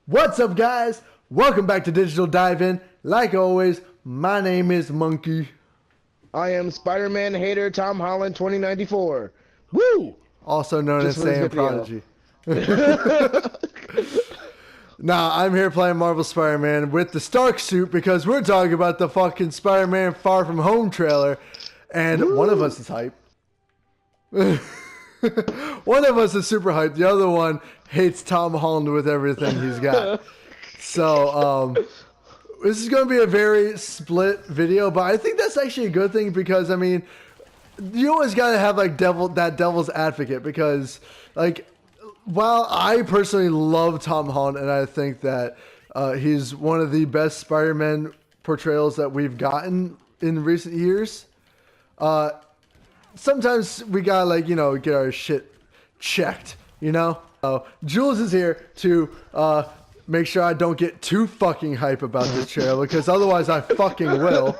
What's up, guys? Welcome back to Digital Dive-In. Like always, my name is Monkey. I am Spider-Man hater Tom Holland 2094. Woo! Also known Just as for this Sam video. Prodigy. Nah, I'm here playing Marvel Spider-Man with the Stark suit because we're talking about the fucking Spider-Man Far From Home trailer. And Woo! one of us is hype. One of us is super hyped. The other one hates Tom Holland with everything he's got. So, this is going to be a very split video, but I think that's actually a good thing because, I mean, you always got to have like that devil's advocate because, like, while I personally love Tom Holland and I think that he's one of the best Spider-Man portrayals that we've gotten in recent years, sometimes we gotta, like, you know, get our shit checked, you know? Jules is here to make sure I don't get too fucking hype about this trailer because otherwise I fucking will.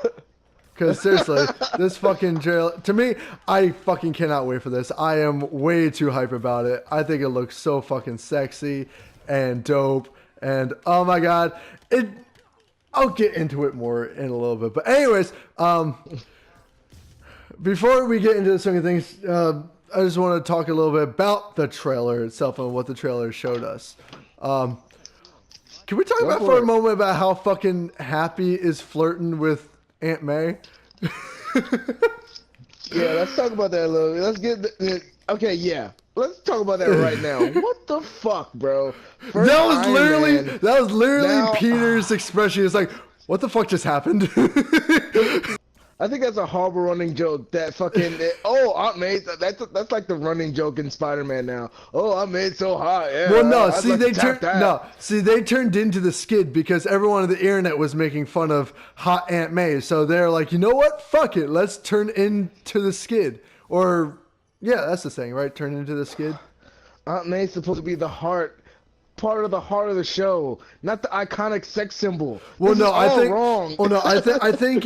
Because seriously, this fucking trailer, to me, I fucking cannot wait for this. I am way too hype about it. I think it looks so fucking sexy and dope. And oh my god, I'll get into it more in a little bit. But anyways, before we get into the swing of things, I just want to talk a little bit about the trailer itself and what the trailer showed us. Can we talk about for a moment about how fucking Happy is flirting with Aunt May? Yeah, let's talk about that a little. Let's get okay. Yeah, let's talk about that right now. What the fuck, bro? First That was Iron literally Man. Now, Peter's expression. It's like, what the fuck just happened? I think that's a horrible running joke. That fucking Aunt May. That's like the running joke in Spider-Man now. Oh, Aunt May's so hot. Yeah. Well, no. I'd See, like they to tap that. they turned into the skid because everyone on the internet was making fun of hot Aunt May. So they're like, you know what? Fuck it. Let's turn into the skid. Or yeah, that's the saying, right? Turn into the skid. Aunt May's supposed to be the part of the heart of the show, not the iconic sex symbol. Well, This no, is I all think. wrong. Oh no, I think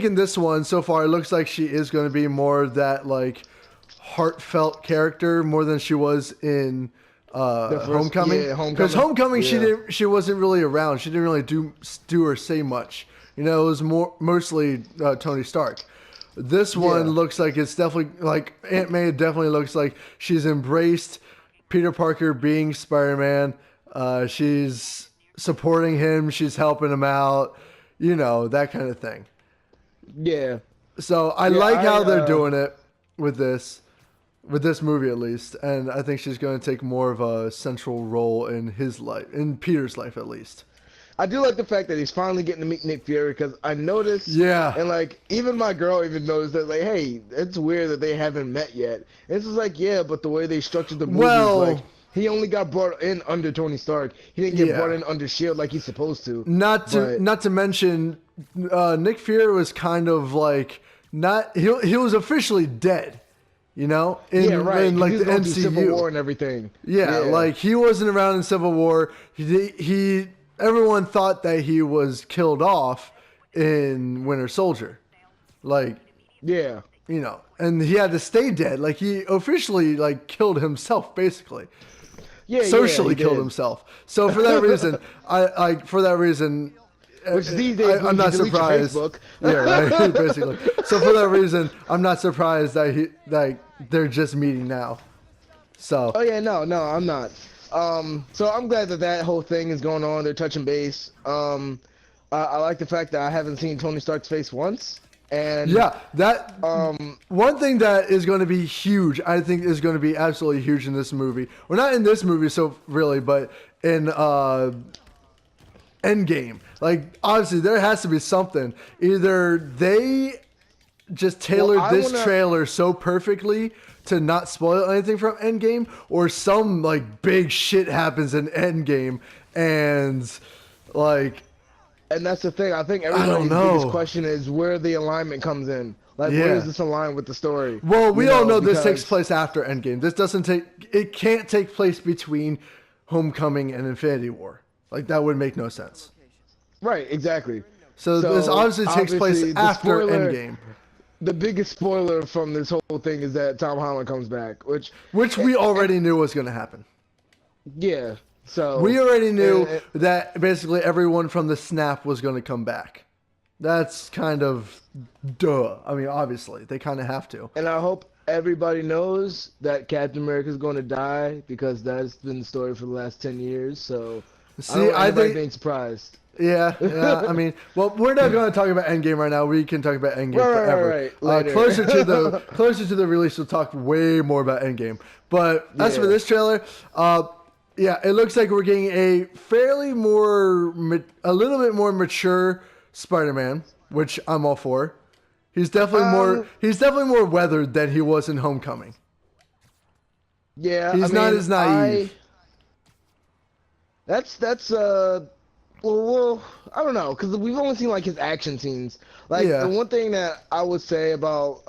in this one so far, it looks like she is going to be more of that like heartfelt character more than she was in Homecoming. yeah, Because Homecoming, yeah. she wasn't really around. She didn't really do or say much. You know, it was mostly Tony Stark. This one looks like it's definitely like Aunt May. Definitely looks like she's embraced Peter Parker being Spider-Man. She's supporting him. She's helping him out. You know, that kind of thing. Yeah. So I like how they're doing it with this movie at least. And I think she's going to take more of a central role in his life, in Peter's life at least. I do like the fact that he's finally getting to meet Nick Fury because I noticed, and like even my girl even noticed that, like, hey, it's weird that they haven't met yet. And it's just like, yeah, but the way they structured the movie, like, he only got brought in under Tony Stark. He didn't get brought in under S.H.I.E.L.D. like he's supposed to. Not to mention, Nick Fury was kind of like he was officially dead. You know, in like the MCU, Civil War and everything. Yeah, like he wasn't around in Civil War. Everyone thought that he was killed off in Winter Soldier. Like, yeah, you know, and he had to stay dead. Like he officially like killed himself, basically. Yeah, socially killed himself. So for that reason, which these days I'm not surprised. Yeah, right, basically. So for that reason, I'm not surprised that they're just meeting now. So. Oh yeah, no, I'm not. So I'm glad that whole thing is going on. They're touching base. I like the fact that I haven't seen Tony Stark's face once. And yeah, that one thing that is going to be huge, I think, is going to be absolutely huge in this movie. Well, not in this movie, so really, but in Endgame. Like, obviously, there has to be something. Either they just tailored this trailer so perfectly to not spoil anything from Endgame, or some like big shit happens in Endgame, and like. And that's the thing. I think everybody's biggest question is where the alignment comes in. Like, where does this align with the story? Well, we all know this takes place after Endgame. This it can't take place between Homecoming and Infinity War. Like, that would make no sense. Right, exactly. So this obviously takes place after Endgame. The biggest spoiler from this whole thing is that Tom Holland comes back, which we already knew was going to happen. Yeah. So we already knew that basically everyone from the snap was going to come back. That's kind of duh. I mean, obviously, they kind of have to. And I hope everybody knows that Captain America is going to die, because that's been the story for the last 10 years. So I don't want anybody being surprised. Yeah. I mean, well, we're not going to talk about Endgame right now. We can talk about Endgame forever. Right. Closer to the release, we'll talk way more about Endgame. But as for this trailer, yeah, it looks like we're getting a little bit more mature Spider-Man, which I'm all for. He's definitely more weathered than he was in Homecoming. Yeah, he's not as naive. Well, I don't know, because we've only seen like his action scenes. Like the one thing that I would say about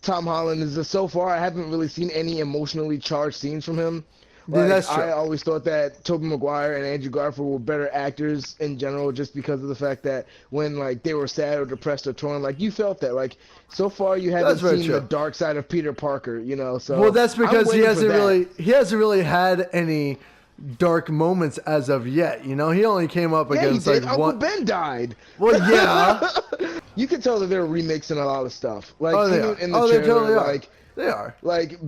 Tom Holland is that so far I haven't really seen any emotionally charged scenes from him. Like, that's true. I always thought that Tobey Maguire and Andrew Garfield were better actors in general, just because of the fact that when like they were sad or depressed or torn, like you felt that. Like so far you haven't seen the dark side of Peter Parker, you know. So well, that's because he hasn't really had any dark moments as of yet. You know, he only came up against like Uncle Ben died. Well, yeah. You can tell that they're remixing a lot of stuff. Like they totally are. They are. Like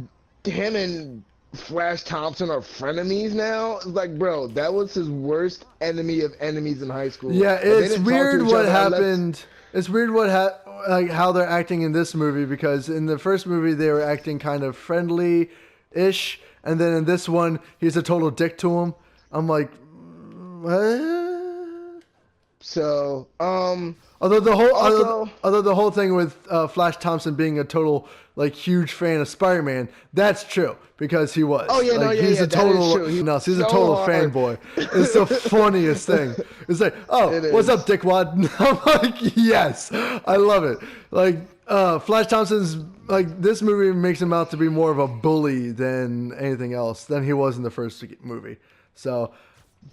him and Flash Thompson are frenemies now. It's like, bro, that was his worst enemy of enemies in high school. Yeah, it's weird what happened. It's weird like how they're acting in this movie, because in the first movie they were acting kind of friendly-ish, and then in this one he's a total dick to him. I'm like, what? So, although the whole thing with Flash Thompson being a total like huge fan of Spider-Man, that's true, because he was. Oh yeah, he's a total he's a total fanboy. It's the funniest thing. It's like, what's up, dickwad? I'm like, yes, I love it. Like Flash Thompson's like, this movie makes him out to be more of a bully than anything else than he was in the first movie. So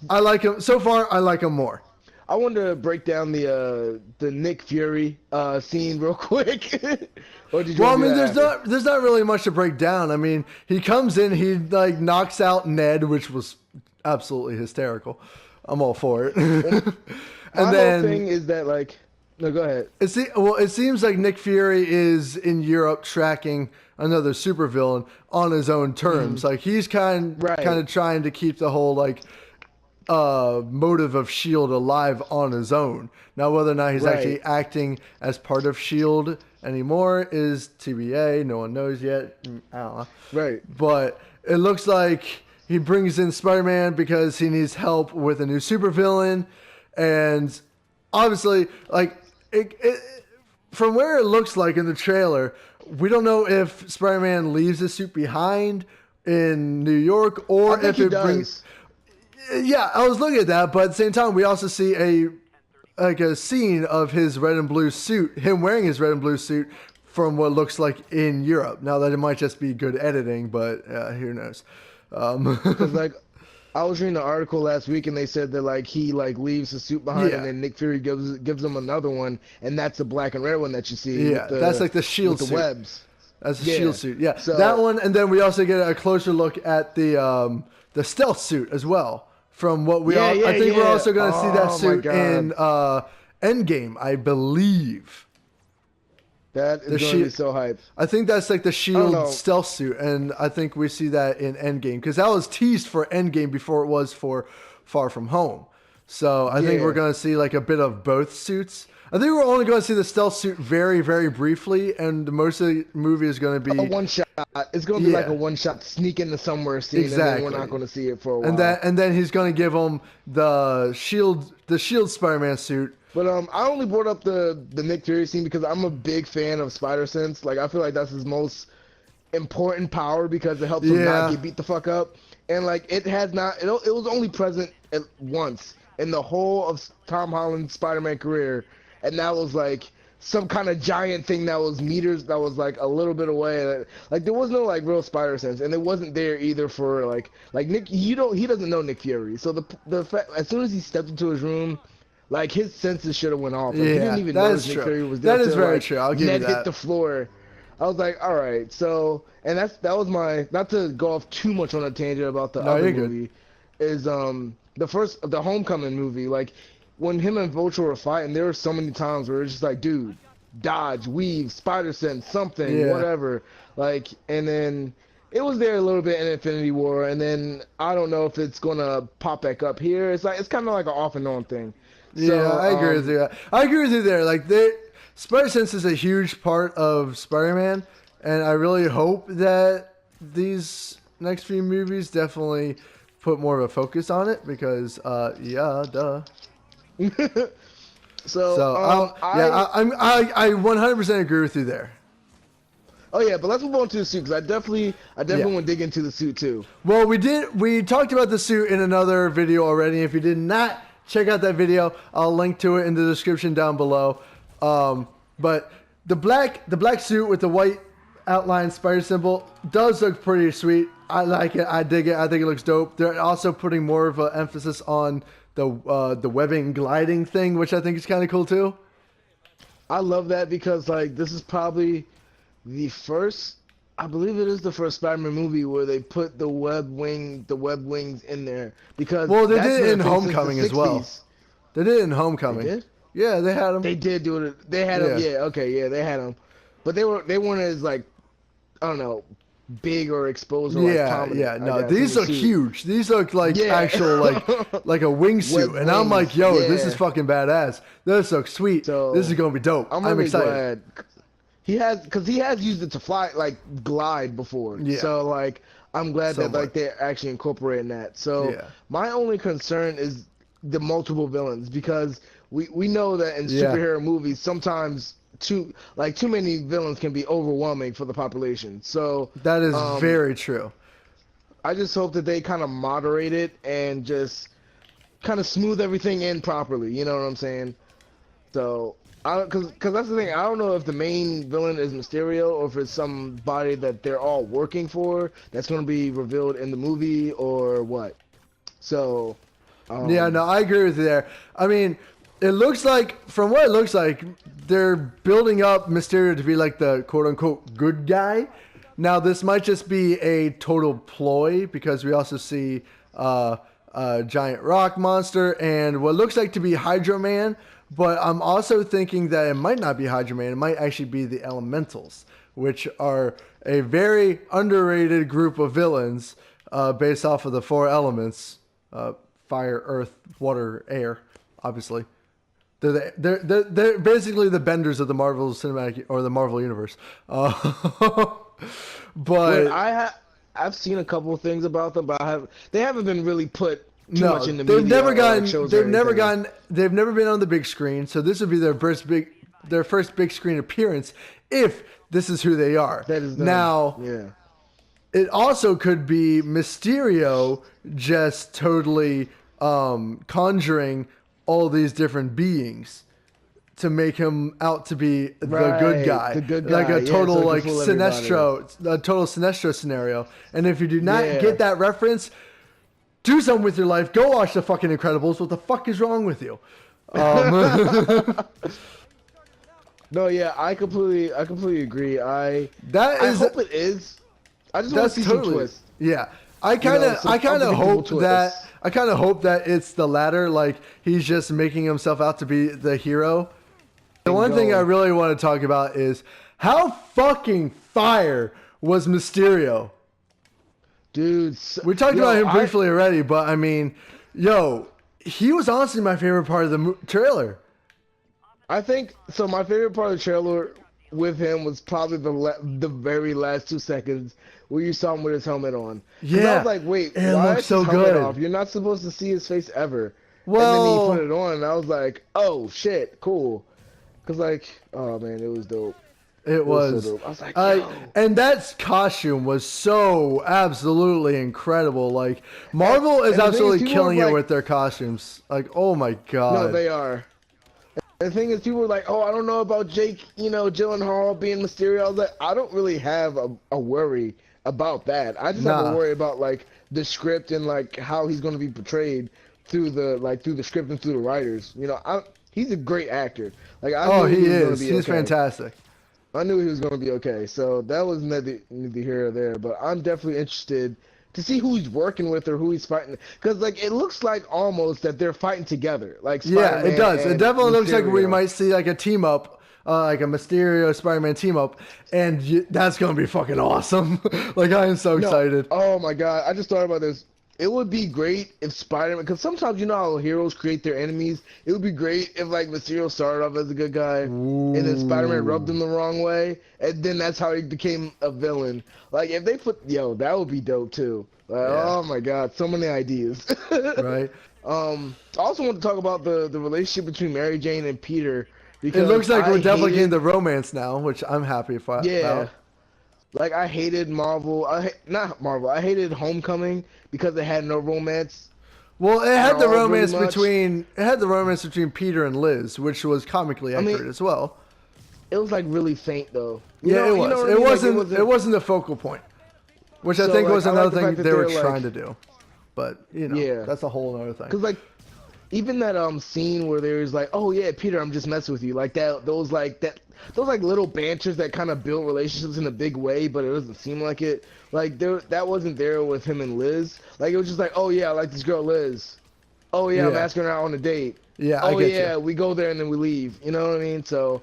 I like him so far. I like him more. I wanted to break down the Nick Fury scene real quick. Or did you there's not really much to break down. I mean, he comes in, he like knocks out Ned, which was absolutely hysterical. I'm all for it. And my whole thing is that like, no, go ahead. It seems like Nick Fury is in Europe tracking another supervillain on his own terms. Like he's kind of trying to keep the whole like motive of S.H.I.E.L.D. alive on his own. Now, whether or not he's actually acting as part of S.H.I.E.L.D. anymore is TBA. No one knows yet. I don't know. Right. But it looks like he brings in Spider-Man because he needs help with a new supervillain. And obviously, like, from where it looks like in the trailer, we don't know if Spider-Man leaves his suit behind in New York or if it brings... Yeah, I was looking at that, but at the same time, we also see a scene of his red and blue suit, him wearing his red and blue suit from what looks like in Europe. Now that it might just be good editing, but who knows? Because like, I was reading an article last week, and they said that like he like leaves the suit behind, and then Nick Fury gives him another one, and that's the black and red one that you see. Yeah, that's like the S.H.I.E.L.D. suit. The webs. That's the S.H.I.E.L.D. suit. Yeah, so, that one, and then we also get a closer look at the stealth suit as well. From what I think we're also going to see that suit in Endgame, I believe. That is going to be so hype. I think that's like the S.H.I.E.L.D. stealth suit, and I think we see that in Endgame, because that was teased for Endgame before it was for Far From Home. So I think we're going to see like a bit of both suits. I think we're only going to see the stealth suit very, very briefly, and most of the movie is going to be... a one-shot. It's going to be like a one-shot sneak into somewhere scene, and then we're not going to see it for a while. And then he's going to give him the S.H.I.E.L.D. Spider-Man suit. But I only brought up the Nick Fury scene because I'm a big fan of Spider-Sense. Like, I feel like that's his most important power, because it helps him not get beat the fuck up. And, like, it was only present once in the whole of Tom Holland's Spider-Man career. And that was like some kind of giant thing that was meters, that was like a little bit away. Like there was no like real spider sense, and it wasn't there either for like Nick. He doesn't know Nick Fury, so the fact, as soon as he stepped into his room, like his senses should have went off. Like, he didn't even notice Nick Fury was there. That is very true. I'll give you that. Ned hit the floor. I was like, all right. So, and that was my, not to go off too much on a tangent about the other movie. is the Homecoming movie. Like when him and Vulture were fighting, there were so many times where it's just like, dude, dodge, weave, spider sense, something, whatever. Like, and then it was there a little bit in Infinity War, and then I don't know if it's gonna pop back up here. It's kind of like an off and on thing. Yeah, So, I agree with you. I agree with you there. Like, spider sense is a huge part of Spider-Man, and I really hope that these next few movies definitely put more of a focus on it because, yeah, duh. I 100% agree with you there. Oh yeah, but let's move on to the suit because I definitely want to dig into the suit too. Well, we talked about the suit in another video already. If you did not check out that video, I'll link to it in the description down below. But the black suit with the white outline spider symbol does look pretty sweet. I like it. I dig it. I think it looks dope. They're also putting more of an emphasis on the webbing gliding thing, which I think is kind of cool too. I love that because like this is probably the first, I believe it is the first Spider-Man movie where they put the web wings in there because they did it in Homecoming as well. They did it in Homecoming. They did? Yeah, they had them. They did do it. They had them. Yeah, okay, yeah, they had them, but they weren't as like, I don't know, big or exposed. Or No, these look huge. These look like actual like a wingsuit, and I'm like, yo, this is fucking badass. This looks sweet. So, this is gonna be dope. I'm really excited. Glad. He has used it to fly, like glide before. Yeah. So like I'm glad that like they're actually incorporating that. So my only concern is the multiple villains because we know that in superhero movies sometimes too many villains can be overwhelming for the population. So that is very true. I just hope that they kind of moderate it and just kind of smooth everything in properly. You know what I'm saying? So. Because that's the thing. I don't know if the main villain is Mysterio or if it's somebody that they're all working for that's going to be revealed in the movie or what. So, yeah, no, I agree with you there. I mean, it looks like, from what it looks like, they're building up Mysterio to be like the quote-unquote good guy. Now, this might just be a total ploy because we also see a giant rock monster and what looks like to be Hydro Man. But I'm also thinking that it might not be Hydro Man. It might actually be the Elementals, which are a very underrated group of villains based off of the four elements: fire, earth, water, air. Obviously, they're basically the benders of the Marvel Cinematic or the Marvel Universe. But I've seen a couple of things about them, but they haven't been really put. Much in the they've media never gotten. They've never been on the big screen. So this would be their first big screen appearance if this is who they are. That is now. Yeah. It also could be Mysterio just totally conjuring all these different beings to make him out to be the good guy, like a total Sinestro scenario. And if you do not get that reference. Do something with your life. Go watch the fucking Incredibles. What the fuck is wrong with you? No, yeah, I completely agree. I hope it is. I just want to see some twist. Yeah, I kind of hope that it's the latter. Like he's just making himself out to be the hero. The one thing I really want to talk about is how fucking fire was Mysterio. Dude, we talked about him briefly already, but I mean, he was honestly my favorite part of the trailer. I think so. My favorite part of the trailer with him was probably the very last 2 seconds where you saw him with his helmet on. Yeah, I was like, wait, why is his helmet off? You're not supposed to see his face ever. Well, and then he put it on, and I was like, oh shit, cool. Cause oh man, it was dope. It was. So dope. I was like, and that costume was so absolutely incredible. Like Marvel is absolutely killing it with their costumes. Like, oh my god. No, they are. And the thing is, people were like, "Oh, I don't know about Jake, Gyllenhaal being Mysterio." I was like, I don't really have a worry about that. I just have a worry about like the script and like how he's going to be portrayed through the script and through the writers. He's a great actor. Like he is. He's fantastic. I knew he was going to be okay, so that was neither here or there. But I'm definitely interested to see who he's working with or who he's fighting. Because like it looks like almost that they're fighting together. Like Spider-Man it does. It definitely looks like we Mysterio. might see like a team up, like a Mysterio Spider-Man team up, and that's gonna be fucking awesome. Like I am so excited. Oh my god! I just thought about this. It would be great if Spider-Man, because sometimes you know how heroes create their enemies. It would be great if like Mysterio started off as a good guy, and then Spider-Man rubbed him the wrong way, and then that's how he became a villain. Like if they put, that would be dope too. Like, oh my god, so many ideas. Right. I also want to talk about the relationship between Mary Jane and Peter. Because it looks like we're definitely getting the romance now, which I'm happy about. Yeah. Like I hated Marvel. Not Marvel. I hated Homecoming because it had no romance. Well, it had the romance between Peter and Liz, which was comically accurate as well. It was like really faint though. It was. It wasn't the focal point, which I think was another thing they were trying to do. But that's a whole other thing. Because like even that scene where there's like, oh yeah, Peter, I'm just messing with you, like that. Those little banters that kind of build relationships in a big way, but it doesn't seem like it. Like that wasn't there with him and Liz. Like it was just like, oh yeah, I like this girl Liz. Oh yeah, I'm asking her out on a date. Yeah, oh yeah, we go there and then we leave. You know what I mean? So,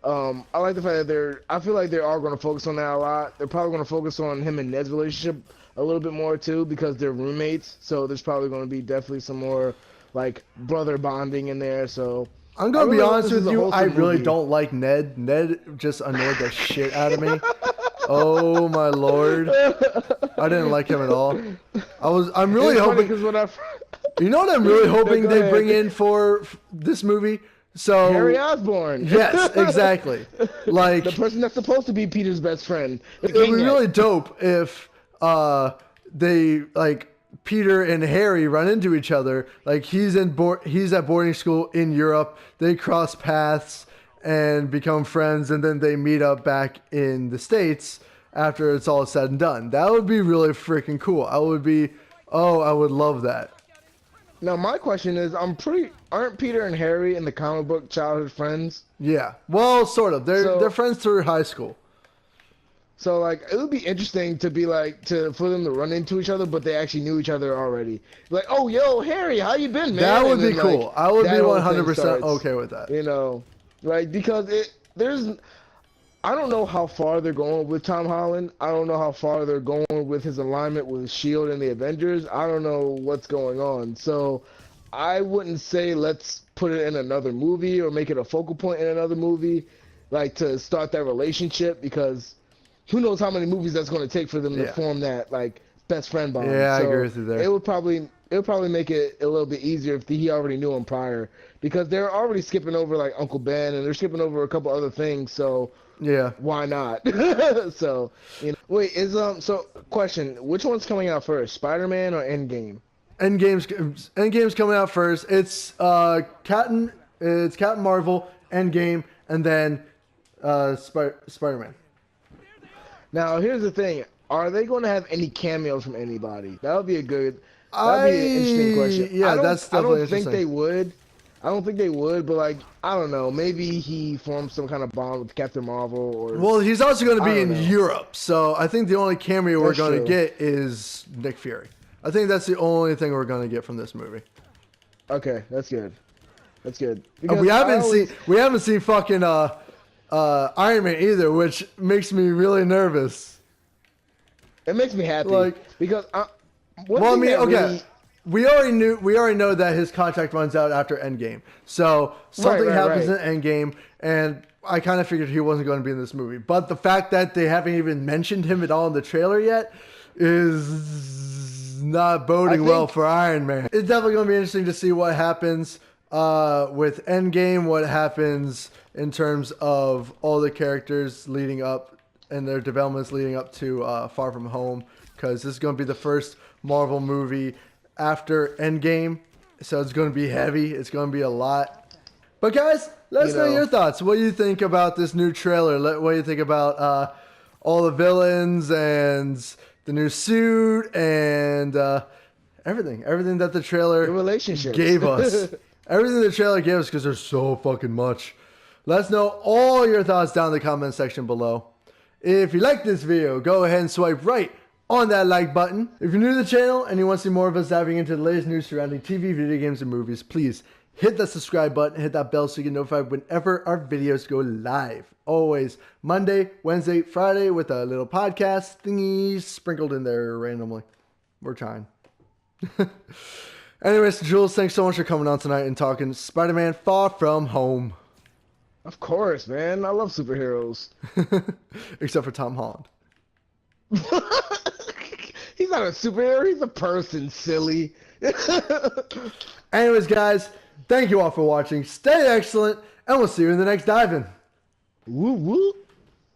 I like the fact that I feel like they are going to focus on that a lot. They're probably going to focus on him and Ned's relationship a little bit more too because they're roommates. So there's probably going to be definitely some more like brother bonding in there. So. I'm going to be honest with you, I really don't like Ned. Ned just annoyed the shit out of me. Oh my lord. I didn't like him at all. I'm really hoping... You know what I'm really hoping they bring in for this movie? So Harry Osborn. Yes, exactly. Like the person that's supposed to be Peter's best friend. It would be really dope if they like... Peter and Harry run into each other. Like he's at boarding school in Europe. They cross paths and become friends, and then they meet up back in the States after it's all said and done. That would be really freaking cool. I would love that. Now my question is, aren't Peter and Harry in the comic book childhood friends? Yeah. Well, sort of. They're friends through high school. So like it would be interesting to be like for them to run into each other, but they actually knew each other already. Like, oh yo, Harry, how you been, man? That would be cool. Like, I would be 100% okay with that. You know, like because I don't know how far they're going with Tom Holland. I don't know how far they're going with his alignment with S.H.I.E.L.D. and the Avengers. I don't know what's going on. So I wouldn't say let's put it in another movie or make it a focal point in another movie, like to start that relationship because. Who knows how many movies that's going to take for them to form that like best friend bond? Yeah, I agree with you there. It would probably make it a little bit easier if he already knew him prior, because they're already skipping over like Uncle Ben and they're skipping over a couple other things. So why not? So wait, so question: which one's coming out first, Spider-Man or Endgame? Endgame's coming out first. It's Captain Marvel, Endgame, and then Spider-Man. Now, here's the thing. Are they going to have any cameos from anybody? That would be an interesting question. Yeah, that's definitely interesting. I don't think they would, but like, I don't know. Maybe he forms some kind of bond with Captain Marvel Well, he's also going to be in Europe, so I think the only cameo we're going to get is Nick Fury. I think that's the only thing we're going to get from this movie. Okay, that's good. We haven't seen fucking Iron Man either, which makes me really nervous. It makes me happy because we already know that his contract runs out after Endgame, so something happens in Endgame, and I kind of figured he wasn't going to be in this movie. But the fact that they haven't even mentioned him at all in the trailer yet is not boding well for Iron Man. It's definitely going to be interesting to see what happens with Endgame, what happens in terms of all the characters leading up and their developments leading up to Far From Home, because this is going to be the first Marvel movie after Endgame, so it's going to be heavy. It's going to be a lot. But guys, let us know your thoughts. What do you think about this new trailer? What do you think about all the villains and the new suit and everything that the trailer gave us. Everything the trailer gave us, because there's so fucking much. Let us know all your thoughts down in the comment section below. If you like this video, go ahead and swipe right on that like button. If you're new to the channel and you want to see more of us diving into the latest news surrounding TV, video games, and movies, please hit that subscribe button, hit that bell so you get notified whenever our videos go live. Always Monday, Wednesday, Friday with a little podcast thingy sprinkled in there randomly. We're trying. Anyways, Jules, thanks so much for coming on tonight and talking Spider-Man Far From Home. Of course, man. I love superheroes. Except for Tom Holland. He's not a superhero. He's a person, silly. Anyways, guys, thank you all for watching. Stay excellent, and we'll see you in the next dive-in. Woo woo.